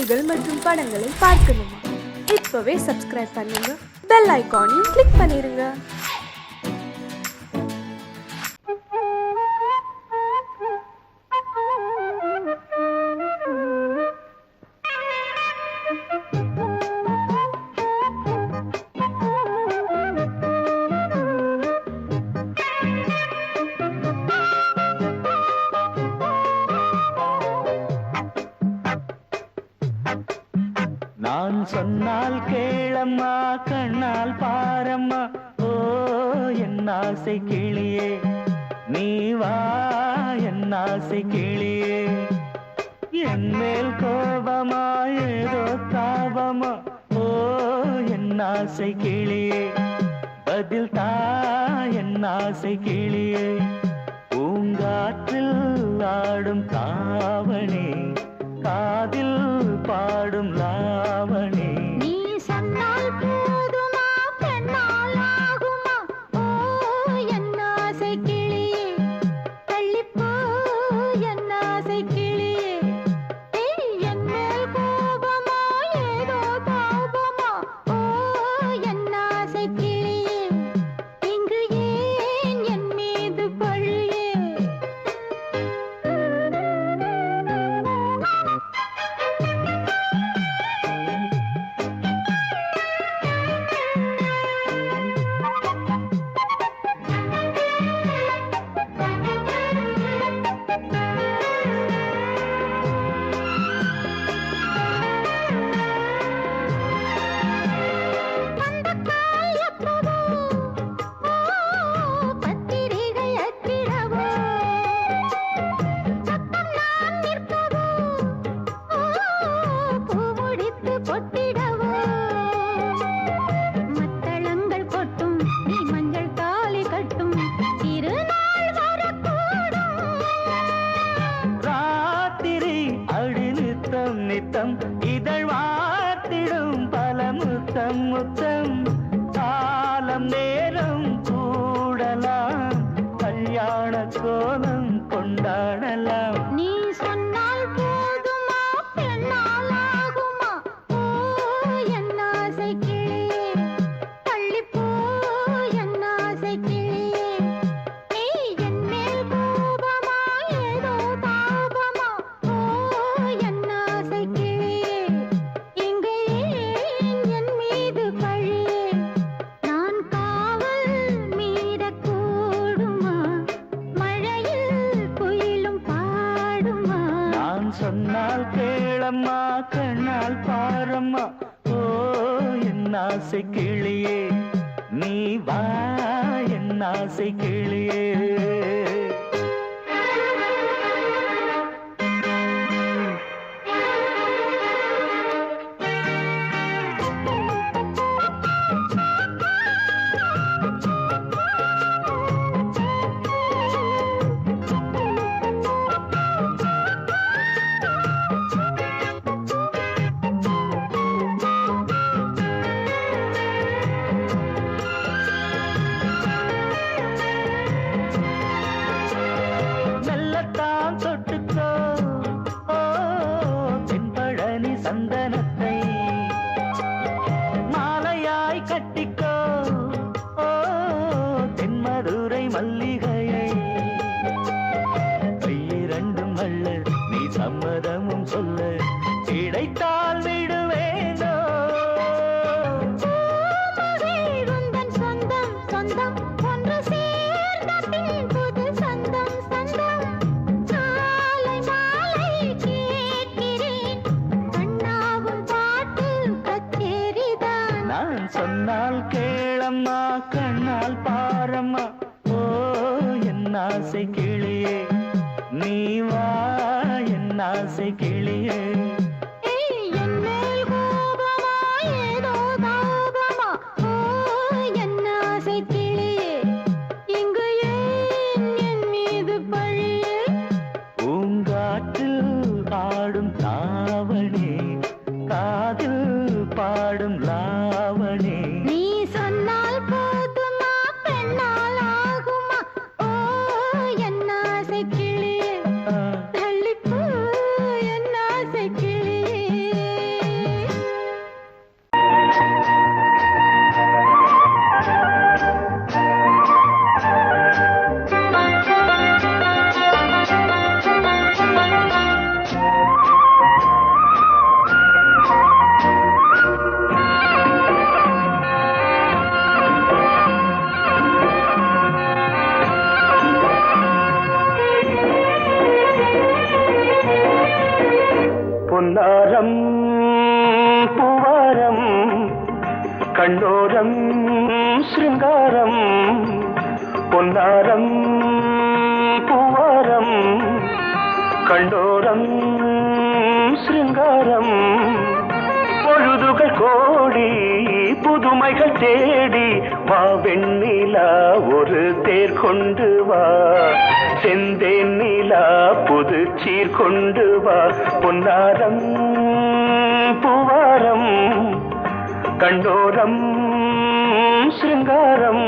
செய்திகள் மற்றும் படங்களை பார்க்கணுமா? இப்பவே சப்ஸ்கிரைப் பண்ணுங்க, பெல் ஐகானையும் கிளிக் பண்ணிருங்க. நான் சொன்னால் கேளம்மா, கண்ணால் பாரம்மா, ஓ என் ஆசை கிளியே, நீ வா என் ஆசை கிளியே. என் மேல் கோபமா ஏதோ தாபமா, ஓ என் ஆசை கிளியே, பதில் தா என் ஆசை கிளியே. பூங்காற்றில் ஆடும் தாவணி, காதில் பாடும் லாவணி. நீ சொன்னால் போதுமா, பெண்ணால் ஆகுமா, ஓ என் ஆசை கிளியே, தள்ளிப்போ என் ஆசை கிளியே. என் மேல் கோபமா ஏதோ தாபமா, ஓ என் ஆசை கிளியே, இங்கு ஏன் என் மீது பழியே? நித்தம் இதழ் வாத்திடும் பல முத்தம் முத்தம், காலம் நேரம் கூடலாம், கல்யாண கோலம் கொண்டாடலாம். நீ சொன்னால் போதுமா, பெண்ணால் ஆகுமா, ஓ என் ஆசை கிளியே, தள்ளிப்போ என் ஆசை கிளியே. நீ என் மேல் கோபமா ஏதோ தாபமா, ஓ என் ஆசை கிளியே, இங்கே ஏன் என் மீது பழியே? நான் காவல் மீறக்கூடுமா, மழையில் குயிலும் பாடுமா? நான் சொன்னால் கேளம்மா, கண்ணால் பாரம்மா, ஓ என் ஆசை கிளியே, நீ வா என் ஆசை கிளியே. மெல்லத்தான் தொட்டுக்கோ, ஓ தென்பழனி சந்தனத்தை, மாலையாய் கட்டிக்கோ, ஓ தென்மதுரை மல்லிகையை. கையிரண்டும் அள்ள நீ சம்மதமும் சொல்ல, கிடைத்தால் விடுவேனோ. உந்தன் சொந்தம் சொந்தம் ஒன்று சேர்ந்த பின் புது சொந்தம் சொந்தம். காலை மாலை கேட்கிறேன், கண்ணாவும் பாட்டு கச்சேரிதான். நான் சொன்னால் கேளம்மா, கண்ணால் பாரம்மா, ஓ என் ஆசை கிளியே, நீ வா என் ஆசை கிளியே. பொன்னாரம் பூவாரம் கண்ணோரம் சிருங்காரம் பொன்னாரம் பூவாரம் கண்டோரம் சிருங்காரம் பொழுதுகள் கோடி புதுமைகள் தேடி வா வெண்ணிலா ஒரு தேர் கொண்டு வா செந்தேன் நிலா புது சீர் கொண்டு வா பொன்னாரம் பூவாரம் கண்டோரம் சிருங்காரம்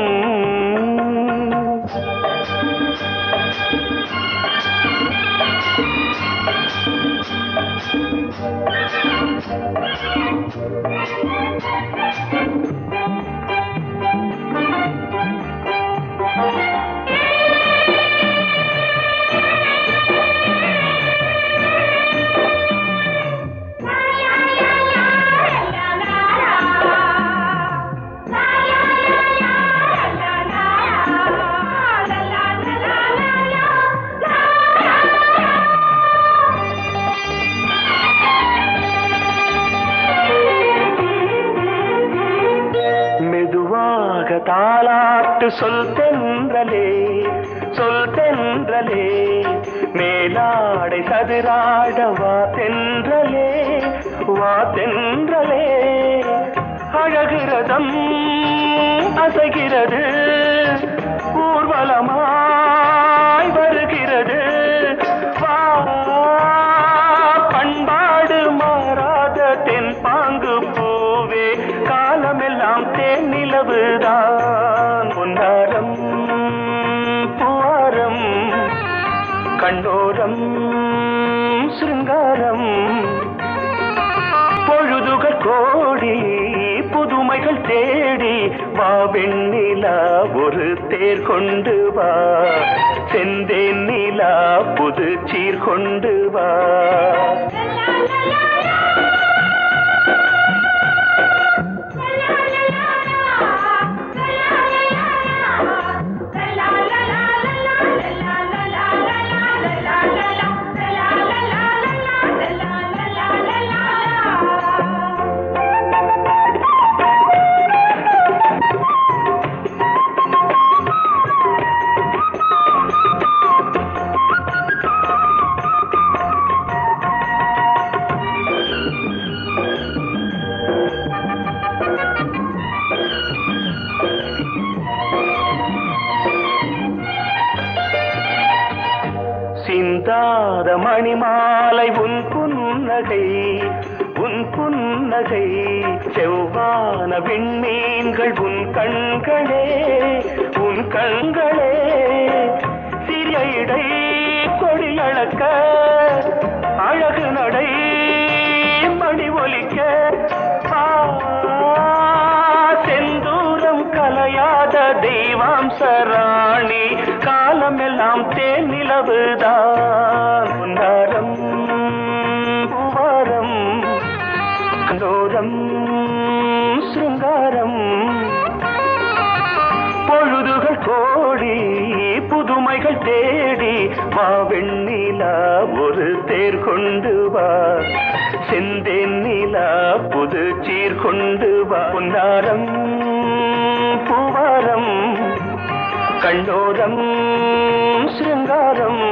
தாலாட்டு சொல் தென்றலே மேலாடை சதுராட வா தென்றலே அழகிறதம் அசைகிறது ஊர்வலமாய் வருகிறது வா பண்பாடு மாறாத தென் பாங்கு பூவே காலமெல்லாம் தேன் நிலவுதான் பொன்னாரம் பூவாரம் கண்ணோரம் சிருங்காரம் பொழுதுகள் கோடி புதுமைகள் தேடி வா வெண்ணிலா ஒரு தேர் கொண்டு வா செந்தேன் நிலா புது சீர் கொண்டு வா சிந்தாத மணிமாலை உன் புன்னகை செவ்வான விண்மீன்கள் உன் கண்களே சிறிய இடை கொடியளக்க அழகு நடை மணி ஒலிக்க செந்தூரம் கலையாத தெய்வாம்சராணி காலமெல்லாம் தேன் நிலவுதான் பொன்னாரம் பூவாரம் கண்டோரம் சிருங்காரம் பொழுதுகள் கோடி புதுமைகள் தேடி வா வெண்ணிலா ஒரு தேர் கொண்டு வா செந்தேன் நிலா புது சீர் கொண்டு வா பொன்னாரம் பூவாரம் கண்டோரம் சிருங்காரம்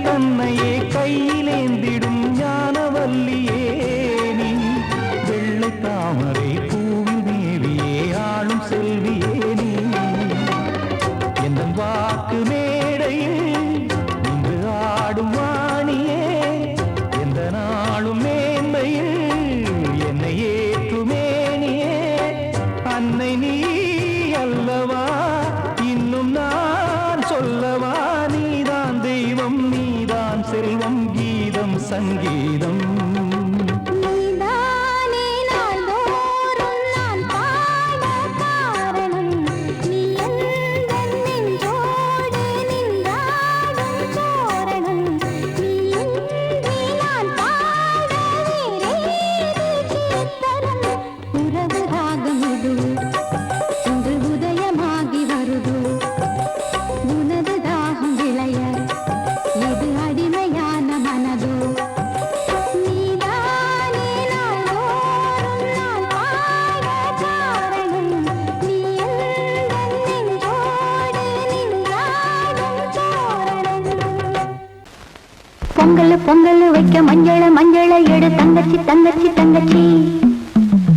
தன்னையே கையிலேந்திடும் ஞானவல்லியே நீ வெள்ளை தாமரை பூவில் மேவியே ஆளும் செல்வியே நீ எந்த வாக்கு மேடையில் நின்று ஆடும் வாணியே எந்த நாளும் மேன்மையில் என்னை ஏற்றுமேனியே அன்னை நீ அல்லவா இன்னும் நான் சொல்லவா நீதான் தெய்வம் நீதான் செல்வம் கீதம் சங்கீதம் நீதானே நாள்தோறும் நான் பாட காரணம் நீ எந்தன் நெஞ்சோடு நின்றாடும் தோரணம் நீ இன்றி நான் பாட வேறேது கீர்த்தனம் உறவு ராகம் இது இன்று உதயமாகி வருது உனது தாகம் விளைய எது அடிமையான மனதோ நீதானே நாள்தோறும் நான் பாட காரணம் நீ எந்தன் நெஞ்சோடு நின்றாடும் தோரணம் பொங்கல் பொங்கல் வைக்க மஞ்சள மஞ்சள எடு தங்கச்சி தங்கச்சி தங்கச்சி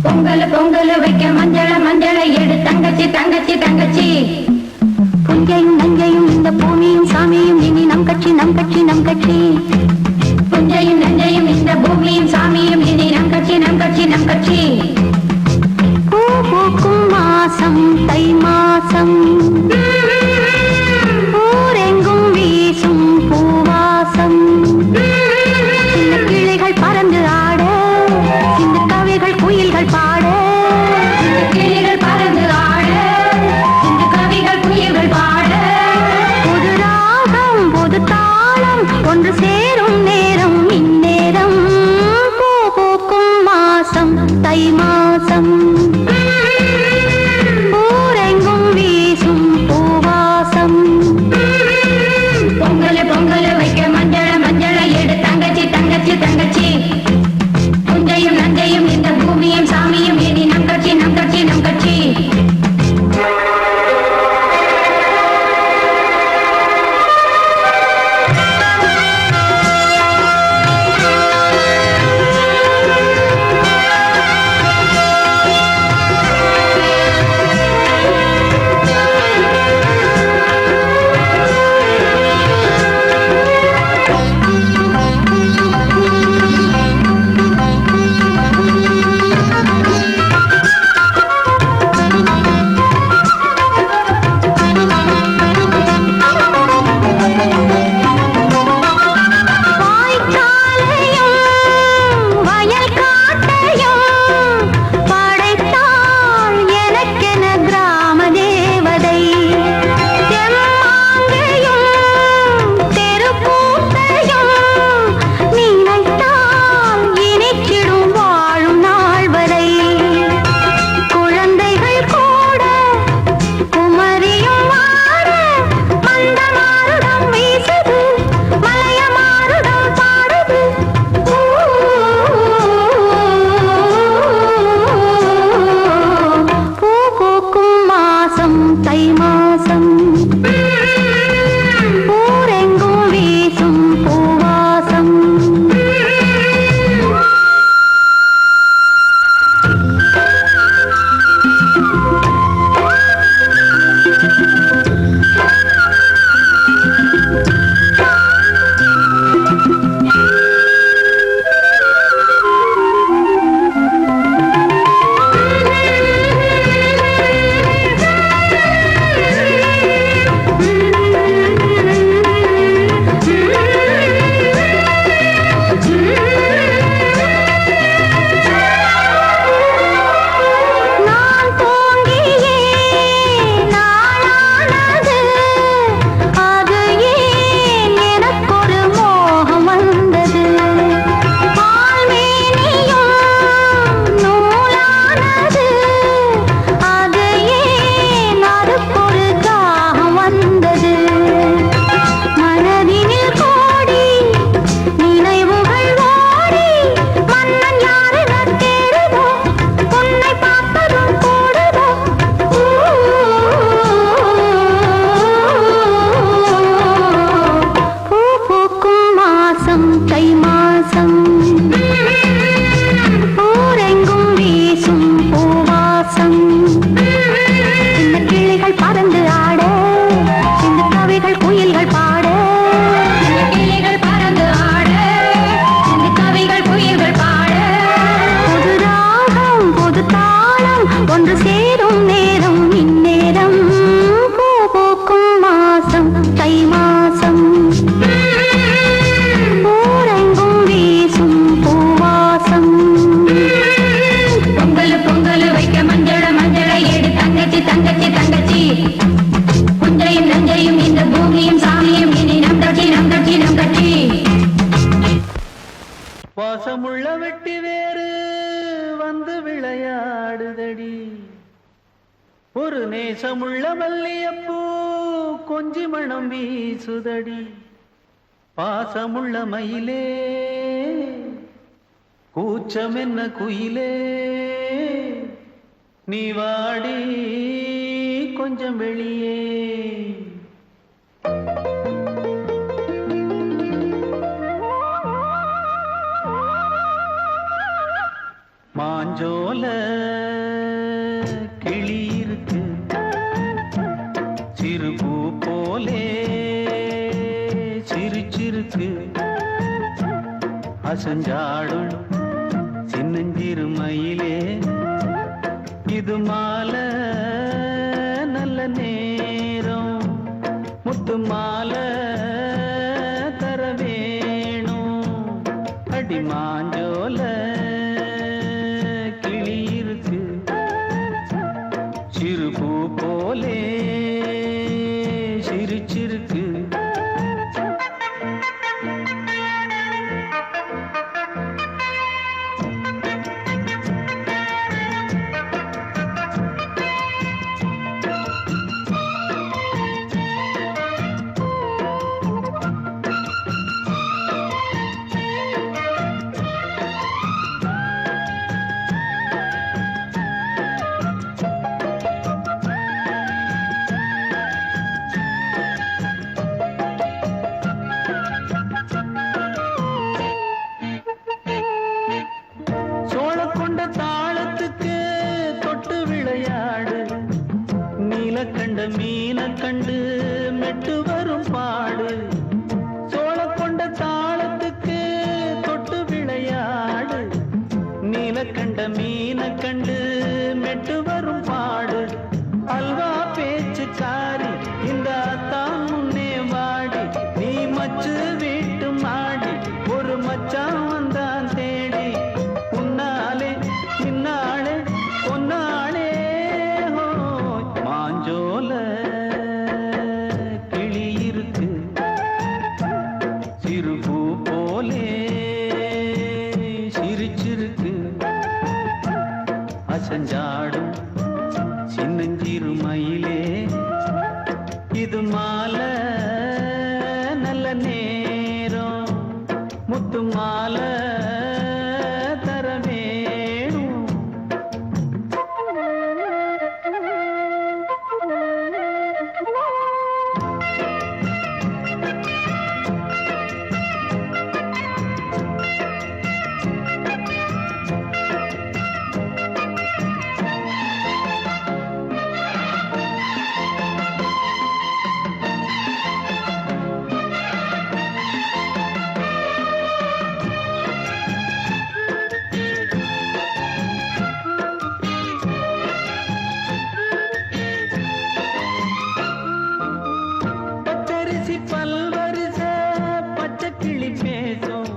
பொங்கல் பொங்கல் வைக்க மஞ்சள மஞ்சள எடு தங்கச்சி தங்கச்சி தங்கச்சி புஞ்சையும் நஞ்சையும் இந்த பூமியும் சாமியும் இனி நம் கட்சி நம் கட்சி நம் கட்சி புஞ்சையும் நஞ்சையும் இந்த பூமியும் சாமியும் இனி நம் கட்சி நம் கட்சி நம் கட்சி பூ பூக்கும் மாசம் தை மாசம் ஊரெங்கும் வீசும் பூவாசம் சின்ன கிளிகள் பறந்து ஆட சின்ன கவிகள் குயில்கள் பாட சின்ன கிளிகள் பறந்து ஆட சின்ன கவிகள் குயில்கள் பாட புது ராகம் புது தாளம் ஒன்று சேரும் நேரம் இந்நேரம் பூ பூக்கும் மாசம் தை மாசம் ஊரெங்கும் வீசும் பூவாசம் பொங்கல் பொங்கல் வைக்க மஞ்சள மஞ்சள எடு தங்கச்சி தங்கச்சி தங்கச்சி புஞ்சையும் நஞ்சையும் இந்த பூமியும் சாமியும் இனி நம் கட்சி நம் கட்சி நம் கட்சி சேரும் நேரம் இந்நேரம் பூ பூக்கும் மாசம் தை மாசம் ஊரெங்கும் வீசும் பூவாசம் பொங்கல் பொங்கல் வைக்க மஞ்சள மஞ்சளை எடு தங்கச்சி தங்கச்சி தங்கச்சி குந்தையும் நஞ்சையும் இந்த பூமியும் சாமியும் இனி நம் கட்சி நம் கட்சி நம் கட்சி வாசமுள்ள வெட்டி வேறு வந்து விளையாடுதடி ஒரு நேசமுள்ள மல்லியப்பூ கொஞ்சி மணம் வீசுதடி பாசமுள்ள மயிலே கூச்சம் என்ன குயிலே நீ வாடி கொஞ்சம் வெளியே மாஞ்சோல கிளி இருக்கு சிறுபூ போலே சிரிச்சிருக்கு அசஞ்சாடும் சின்னஞ்சிறு மயிலே இது மாலை நல்ல நேரம் முத்து மாலை தர வேணும் அடி மாஞ்சோல கிளி இருக்கு சிறுபூ போலே சிரிச்சிருக்கு சோழக்கொண்ட தாளத்துக்கு தொட்டு விளையாடு நீலக்கண்ட மீன கண்டு மெட்டு வரும் பாடு சோழக்கொண்ட தாளத்துக்கு தொட்டு விளையாடு நீலக்கண்ட மீன கண்டு மெட்டு வரும் பாடு அல்வா பேச்சுக்காரி இந்த தான் முன்னே வாடி நீ மச்சு வீட்டு மாடி ஒரு மச்சான் வந்தான் தேடி உன்னாலே இன்னாலே பொன்னாலே ஹோய் மாஞ்சோல கிளி இருக்கு சிறுபூ போலே சிரிச்சிருக்கு அசஞ்சாடும் சின்னஞ்சிறு மயிலே இது மாலை நல்ல நேரம் முத்து மாலை தர வேணும் பச்சரிசி பல்வரிச பச்சை கிளி பேசும்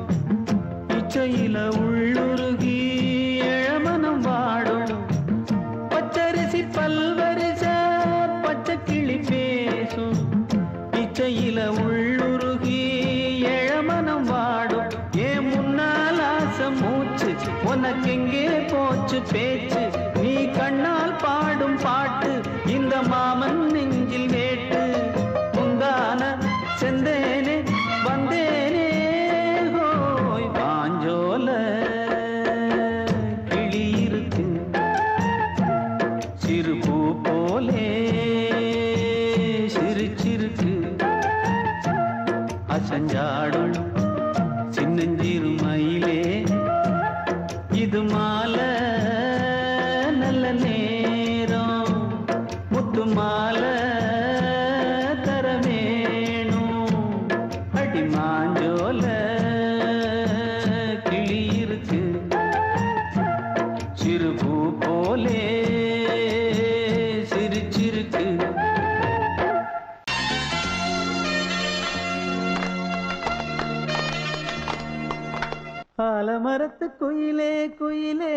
இச்சையில உள்ளுருகி இளமனம் வாடும் பச்சரிசி பல்வரிச பச்சை கிளி பேசும் இச்சையில உள்ளுருகி இளமனம் வாடும் ஏன் முன்னால் ஆசை மூச்சு உனக்கெங்கே போச்சு பேச்சு நீ கண்ணால் பாடும் பாட்டு இந்த மாமன் நெஞ்சில் வேட்டு முந்தான செந்தேனே வந்தேனே ஹோய் பாஞ்சோல கிளி இருக்கு சிறுபூ போலே சிரிச்சிருக்கு அசஞ்சாடும் சின்னஞ்சிறு மயிலே இது மாலை நல்ல நேரம் முத்து மாலை தர வேணும் அடி மாஞ்சோல கிளி இருக்கு சிறுபூ போலே ஆலமரத்து குயிலே குயிலே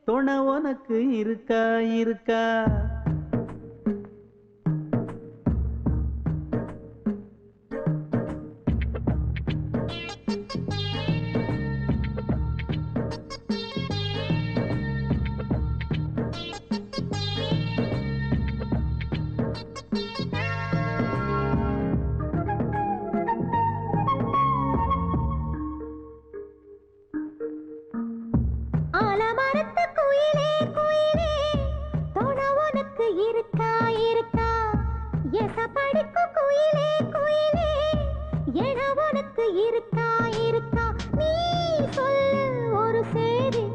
துணை உனக்கு இருக்கா இருக்கா? ஆலமரத்து குயிலே குயிலே துணை உனக்கு இருக்கா இருக்கா? எசப்படிக்கும் குயிலே குயிலே என உனக்கு இருக்கா இருக்கா? நீ சொல்லு ஒரு சேதி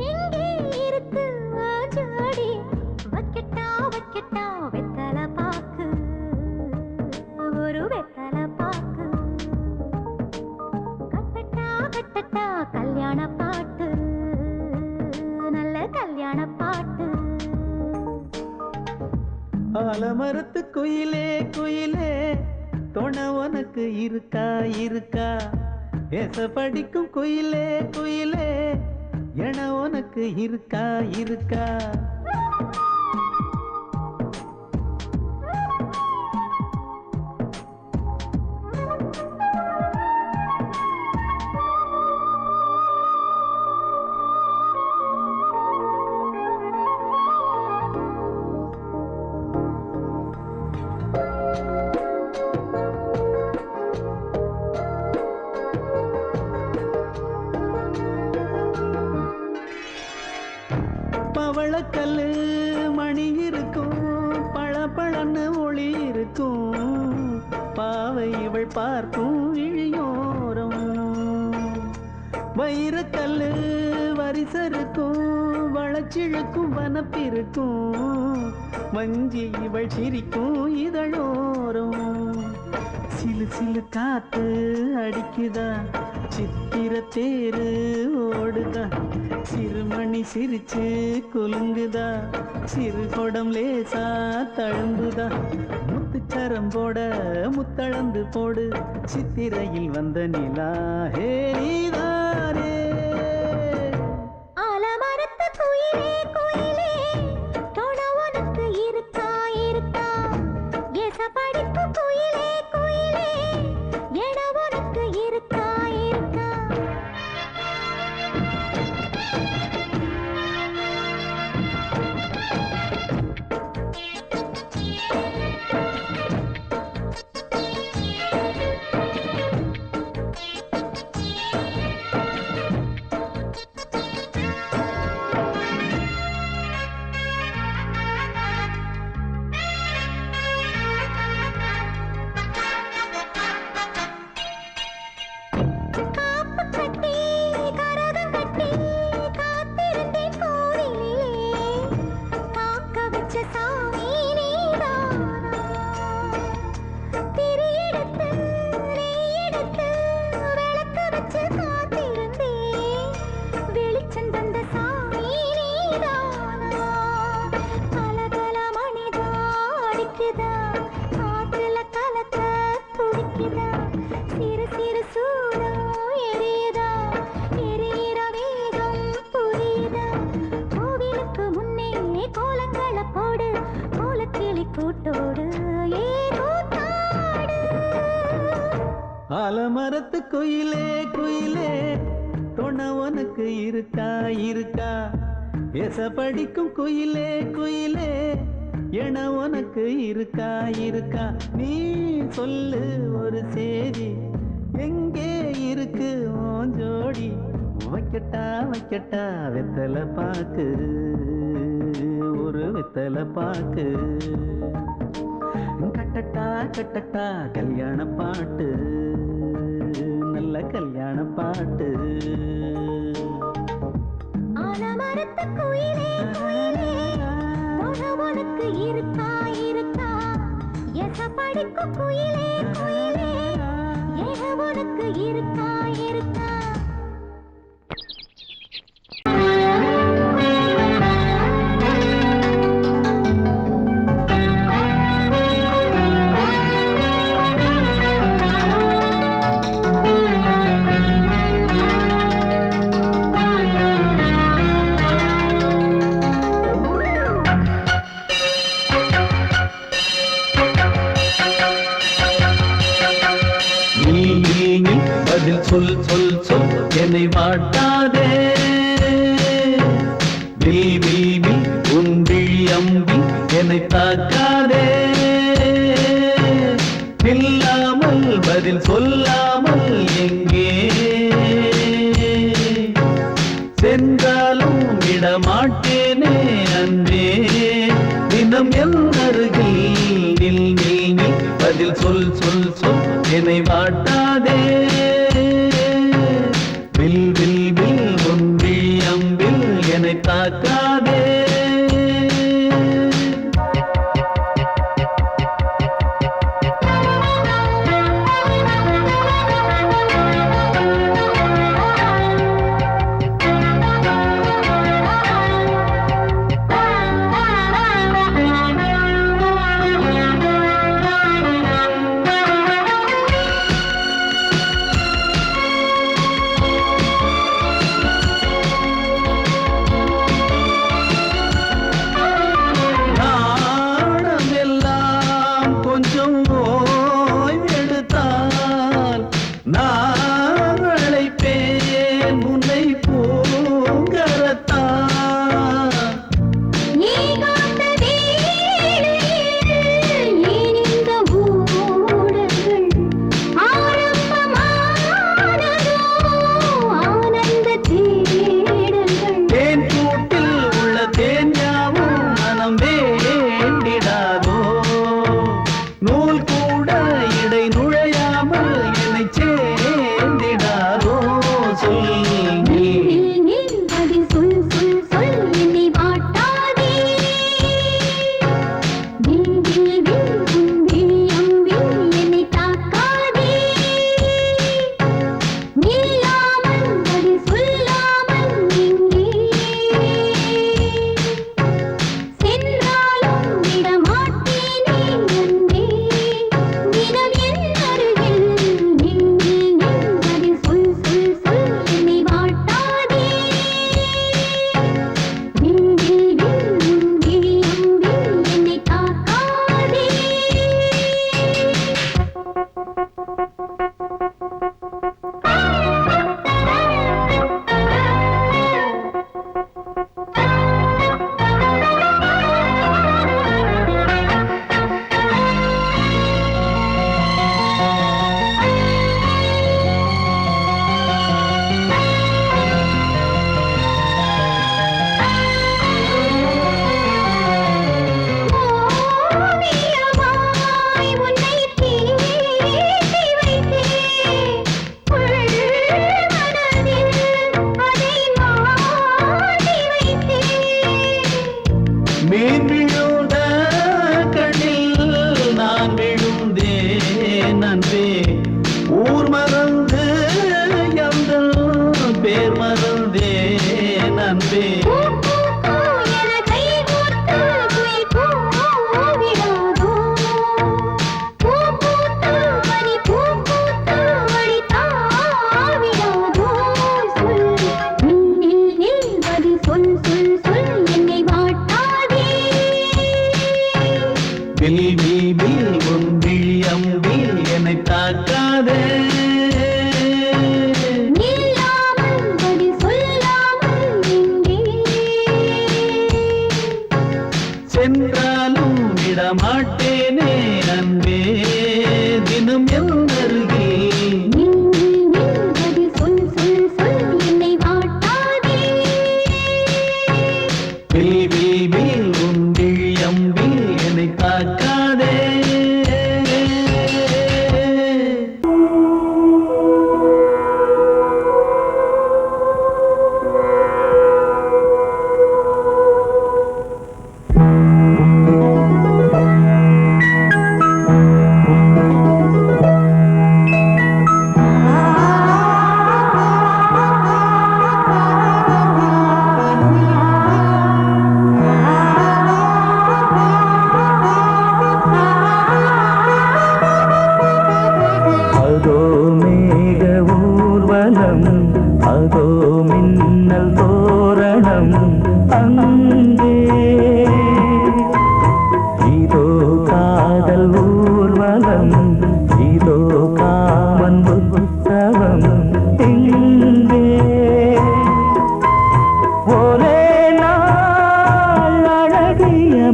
எங்கே இருக்கு ஜோடி? வைக்கட்டா வைக்கட்டா வெத்தலை பாக்கு, ஒரு வெத்தலை பாக்கு. கட்டட்டா கட்டட்டா கல்யாண பாட்டு, நல்ல கல்யாண பாட்டு. ஆலமரத்து குயிலே குயிலே துணை உனக்கு இருக்கா இருக்கா? எச படிக்கும் குயிலே குயிலே என உனக்கு இருக்கா இருக்கா? பவளக்கல்லு மணி இருக்கும், பளபளன்னு ஒளி இருக்கும். பாவை இவள் பார்க்கும் இழியோரம். வைரக்கல்லு வரிசருக்கும், வளச்சிழுக்கும் வனப்பிருக்கும். வஞ்சி இவள் சிரிக்கும் இதழோரம். சிலு சிலு காத்து அடிக்குதா, சித்திர தேரு ஓடுதா. சிறுமணி சிரிச்சு குலுங்குதா, சிறு கொடம் லேசா தழும்புதா. முத்துச்சரம் போட முத்தளந்து போடு, சித்திரையில் வந்த நிலா ஹே நீதானே. ஆலமரத்து குயிலே குயிலே துணை உனக்கு இருக்கா இருக்கா? எசப்படிக்கும் குயிலே குயிலே என உனக்கு இருக்கா இருக்கா? காப்பு கட்டி கரகம் கட்டி காத்திருந்தேன் கோவிலிலே. காக்க வச்ச சாமி நீதானா? திரி எடுத்து நெய் எடுத்து விளக்கு வச்சு காத்திருந்தேன். வெளிச்சம் தந்த சாமி நீதானா? கலகல மணிதா அடிக்குதா, காற்றுல கலக்க துடிக்குதா. சிறு சிறு சூடம் எரியுதா, எரியிற வேகம் புரியுதா. கோவிலுக்கு முன்னே கோலங்கள போடு, கோலக்கிளி கூட்டோடு ஏ கூத்தாடு. ஆலமரத்து குயிலே குயிலே துணை உனக்கு இருக்கா இருக்கா? எச படிக்கும் குயிலே குயிலே என உனக்கு இருக்கா இருக்கா? நீ சொல்லு ஒரு சேதி எங்கே இருக்கு உன் ஜோடி? வைக்கட்டா வைக்கட்டா வெத்தலை பாக்கு, ஒரு வெத்தலை பாக்கு. கட்டட்டா கட்டட்டா கல்யாண பாட்டு, நல்ல கல்யாண பாட்டு. ஆலமரத்து குயிலே குயிலே துணை உனக்கு இருக்கா இருக்கா? எசப்படிக்கும் குயிலே குயிலே என உனக்கு இருக்கா இருக்கா? சொல் சொல் சொல் என்னை வாட்டாதே வில் வில் வில் உன் விழி அம்பி என்னை தாக்காதே நில்லாமல் பதில் சொல்லாமல் எங்கே சென்றாலும் விடமாட்டேனே அன்பே தினம் என் அருகில் நில் நில் நில் பதில் சொல் சொல் சொல் என்னை வாட்டாதே வில் வில் வில் உன் விழி அம்பில் என்னை தாக்காதே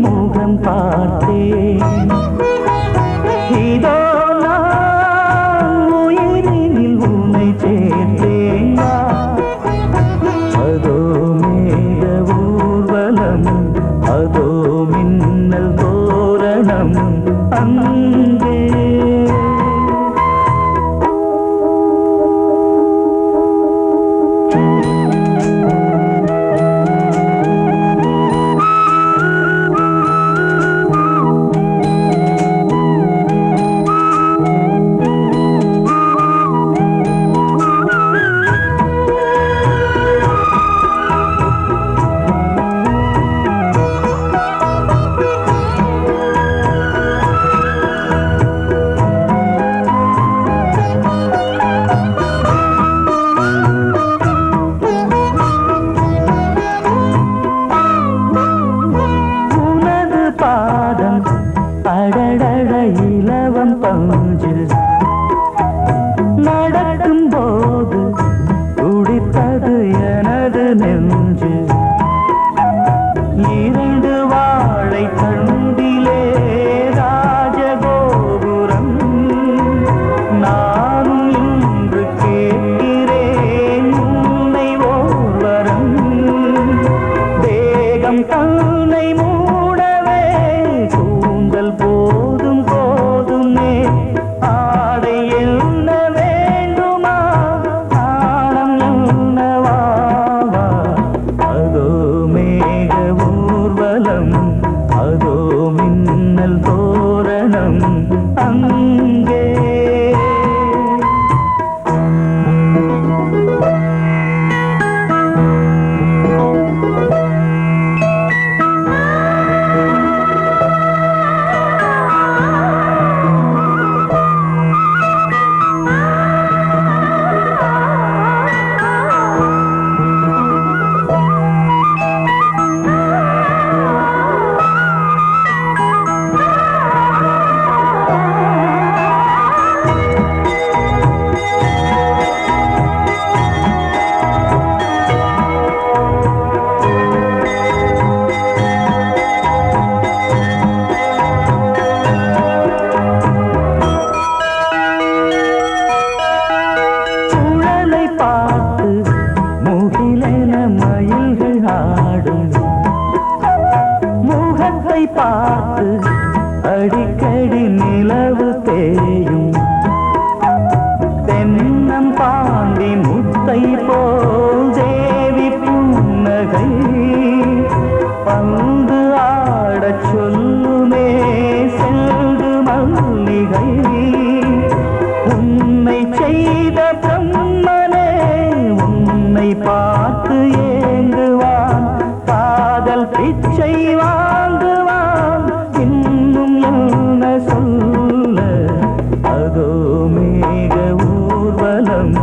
முகம் பார்த்தேன் இதோ நான் உயிரினில் உன்னை சேர்த்தேன் அதோ மேக ஊர்வலம் அதோ மின்னல் தோரணம் அங்கே அடடட இலவம் பஞ்சு நடக்கும் போது துடித்தது எனது நெஞ்சு இரண்டு வாழை தண்டிலே ராஜகோபுரம் நானும் இன்று கேட்கிறேன் உன்னை ஓர்வரம் தேகம் தன்னை மூடவே கூந்தல் போதும் போதுமே ஆடை என்ன வேண்டுமா நாணம் என்னவா அதோ மேக ஊர்வலம் அதோ மின்னல் தோரணம் அங்கே பார்த்து அடிக்கடி நிலவு தேயும் தென்னம் பாண்டி முத்தை போல் தேவி புன்னகை பந்து ஆடச் சொல்லுமே செல்து மல்லிகை உன்னை செய்த பிரம்மனே உன்னை பார்த்து ஏங்குவான் காதல் பிச்சை வாங்குவான் இன்னும் என்ன சொல்ல அதோ மேக ஊர்வலம்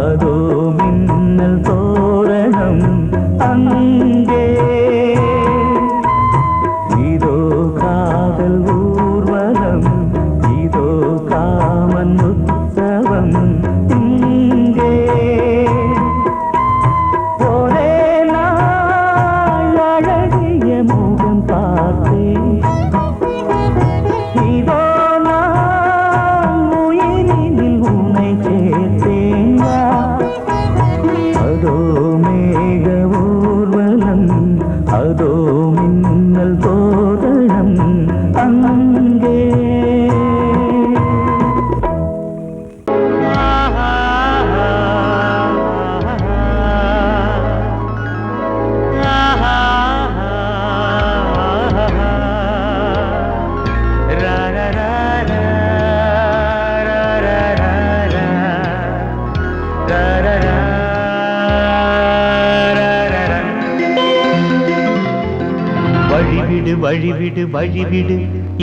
அதோ மின்னல் தோரணம் அங்கே இதோ காதல் ஊர்வலம் இதோ காமன் உற்சவம் இங்கே ஒரே நாள் அழகிய முகம் பார்த்தேன் இதோ நான் உயிரினில் உன்னை சேர்த்தேன் அதோ மேக ஊர்வலம் அதோ மின்னல் தோரணம் அங்கே வழிவிடு வழிவிடு வழிவிடு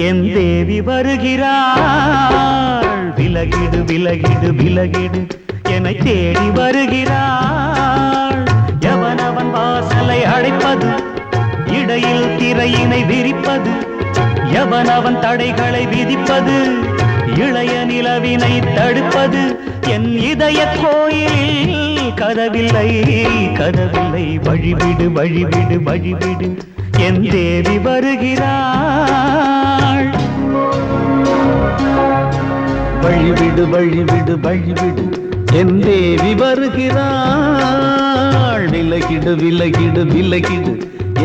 என் தேவி வருகிறாள் விலகிடு விலகிடு விலகிடு என்னை தேடி வருகிறாள் எவனவன் வாசலை அடைப்பது இடையில் திரையினை விரிப்பது எவனவன் தடைகளை விதிப்பது இளைய நிலவினை தடுப்பது என் இதய கோயிலில் கதவில்லை கதவில்லை வழிவிடு வழிவிடு வழிவிடு என் தேவி வருகிறாள். வழிவிடு வழிவிடு வழிவிடு என் தேவி வருகிறாள். விலகிடு விலகிடு விலகிடு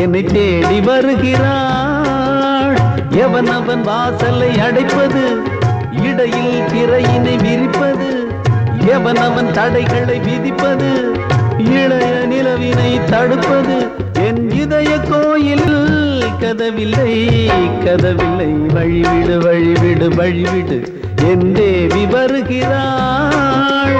என்னை தேடி வருகிறாள். எவன் அவன் வாசலை அடைப்பது, இடையில் திரையினை விரிப்பது, எவன் அவன் தடைகளை விதிப்பது, இளைய நிலவினை தடுப்பது, என் இதய கோயில் கதவில்லை கதவில்லை. வழிவிடு வழிவிடு வழிவிடு என் தேவி வருகிறாள்.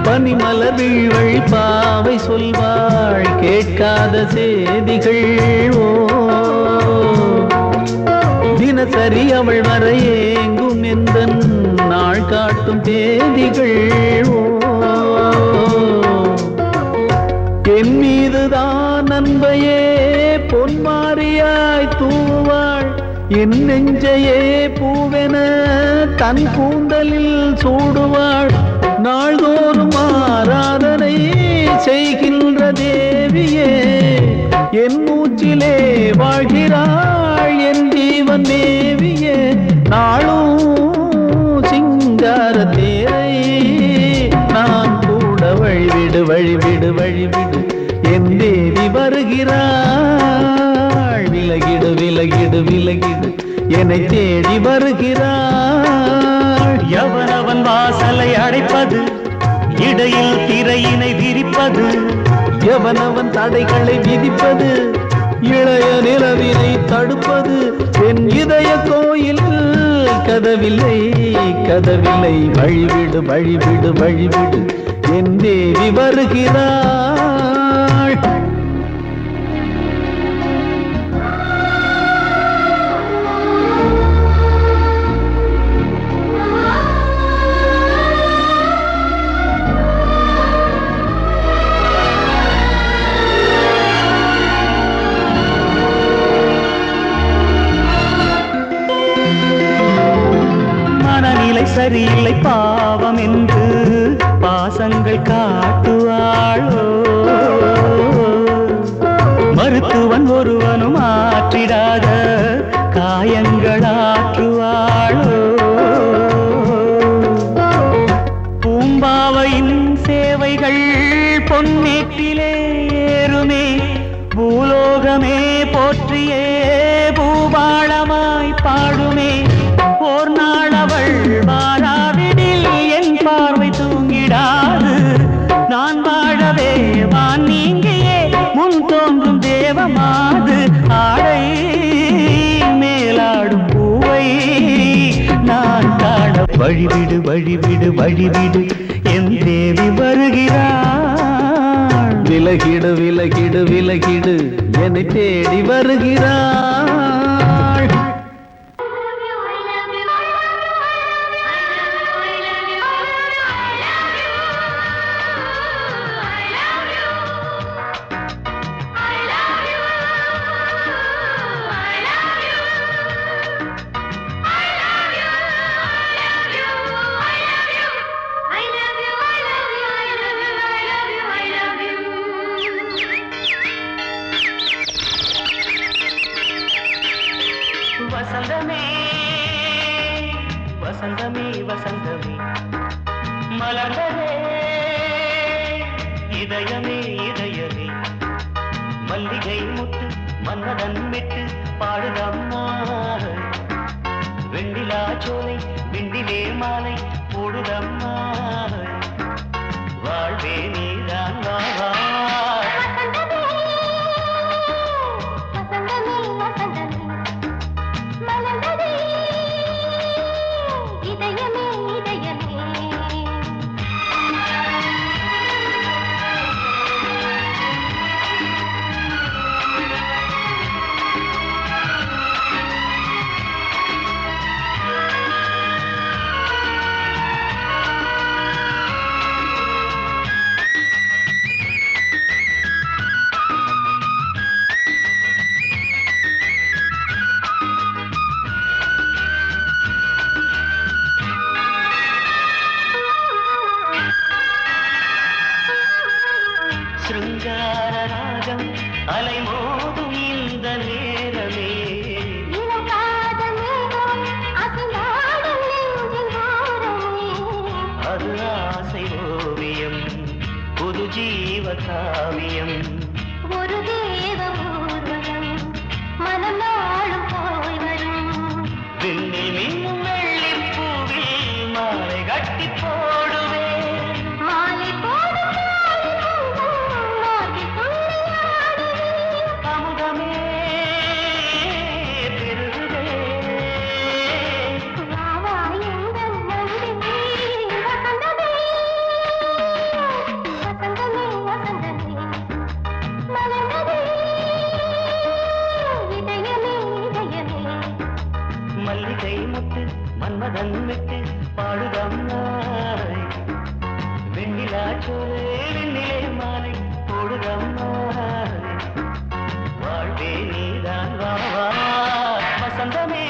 பனிமலர் வீழ்வழி பாவை சொல்வாள் கேட்காத செய்திகள். ஓ தினசரி அவள் வர ஏங்கும் எந்த நாள் காட்டும் தேதிகள். ஓ என் மீதுதான் அன்பையே பொன்மாரியாய் தூவாள். என் நெஞ்சையே பூவென தன் கூந்தலில் சூடுவாள். நாள்தோறும் ஆராதனை செய்கின்ற தேவியே என் மூச்சிலே வாழ்கிறாள். என் ஜீவன் தேவியே நாளும் சிங்கார தேரை நான் கூட. வழிவிடு வழிவிடு வழிவிடு என் தேவி வருகிறாள். விலகிடு விலகிடு விலகிடு என்னை தேடி வருகிறாள். எவனவன் வாசலை அடைப்பது, இடையில் திரையினை விரிப்பது, எவனவன் தடைகளை விதிப்பது, இளைய நிலவினை தடுப்பது, என் இதய கோயில் கதவில்லை கதவில்லை. வழிவிடு வழிவிடு வழிவிடு என் தேவி வருகிறாள். சரியில்லை பாவம் என்று பாசங்கள் காட்டுவாளோ. மருத்துவன் ஒருவனும் ஆற்றிடாத காயங்களாற்றுவாளோ. பூம்பாவையின் சேவைகள் பொன்னேற்றிலே ஏறுமே. பூலோகமே போற்றியே பூபாளமாய் பாடுமே. ஓர் நாள் அவள் வாராவிடில் என் பார்வை தூங்கிடாது. நான் வாழவே வான் நீங்கியே முன் தோன்றும் தேவமாது. ஆடை மேலாடும் பூவை நான் காண. வழிவிடு வழிவிடு வழிவிடு என் தேவி வருகிறாள். விலகிடு விலகிடு விலகிடு என்னை தேடி வருகிறாள். வசந்தமே வசந்தமே வசந்தமே மலர்ந்ததே இதயமே இதயமே. மல்லிகை முத்து மன்னதன் விட்டு பாடுதம்மா. வெண்ணிலா சோலை வெண்டிலே மாலை போடுதம்மா. வாழ்வே நீதான் வாவா. சிருங்கார ராகம் அலைமோதும் இந்த நேரமே இளம் காதல் மேகம் அசைந்தாடும் நெஞ்சின் ஓரமே. அது ஆசை ஓவியம் புது ஜீவ காவியம் ஒரு தேவ ஊர்வலம் மனம் நாளும் போய் வரும். விண்ணில் மின்னும் வெள்ளிப் பூவில் மாலை கட்டி போடுவேன் மாலை போடும் மார்பில் துள்ளியாடுவேன். அமுதமே பெருகுதே வா வா எங்கள் நந்தினி வசந்தமே வசந்தமே வசந்தமே மலர்ந்ததே இதயமே இதயமே. மல்லிகை முத்து மன்மதன் விட்டு பாடுதம்மாய் வெண்ணிலா சோலே வெண்ணிலே மாலை போடுதம்மாய் வாழ்வே நீதான் வா வா வசந்தமே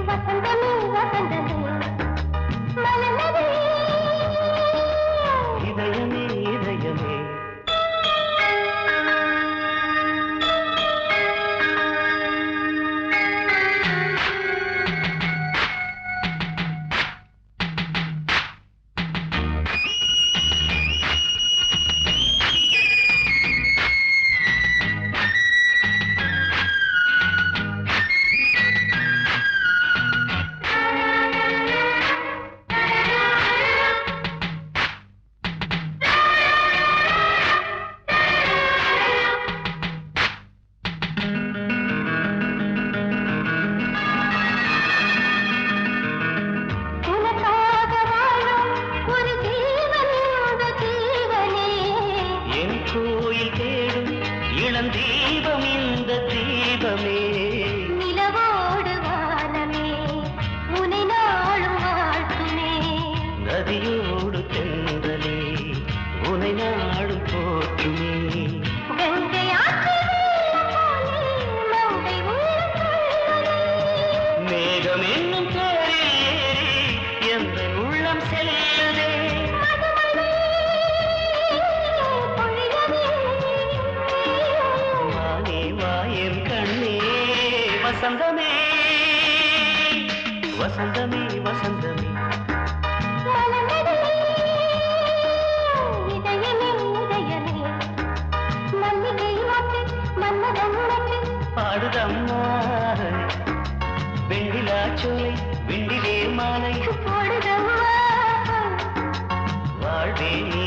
வசந்தமே வசந்தமே மலர்ந்ததே இதயமே இதயமே உனக்காக வாழும் ஒரு ஜீவன் இந்த ஜீவனே. என் கோயில் தேடும் இளம் தீபம் இந்த தீபமே நிலவோடு வானமே உனை நாளும் வாழ்த்துமே. நதியோடு தென்றலே உனை நாடும் போற்றுமே கங்கை ஆற்று வெள்ளம் போலே மங்கை உள்ளம் கொள்ளுதே. மேகம் என்னும் தேரில் ஏறி எந்த உள்ளம் செல்லுதே மதுமழை பொழியவே. வானே வாயன் கண்ணே வசந்தமே வசந்தமே வசந்தமே மலர்ந்ததே இதயமே இதயமே. மல்லிகை மொட்டு மன்மதன் மொட்டு பாடுதம்மா வெண்ணிலா சோலை வெண்ணிலே மாலை போடுதம்மா வாழ்வே நீ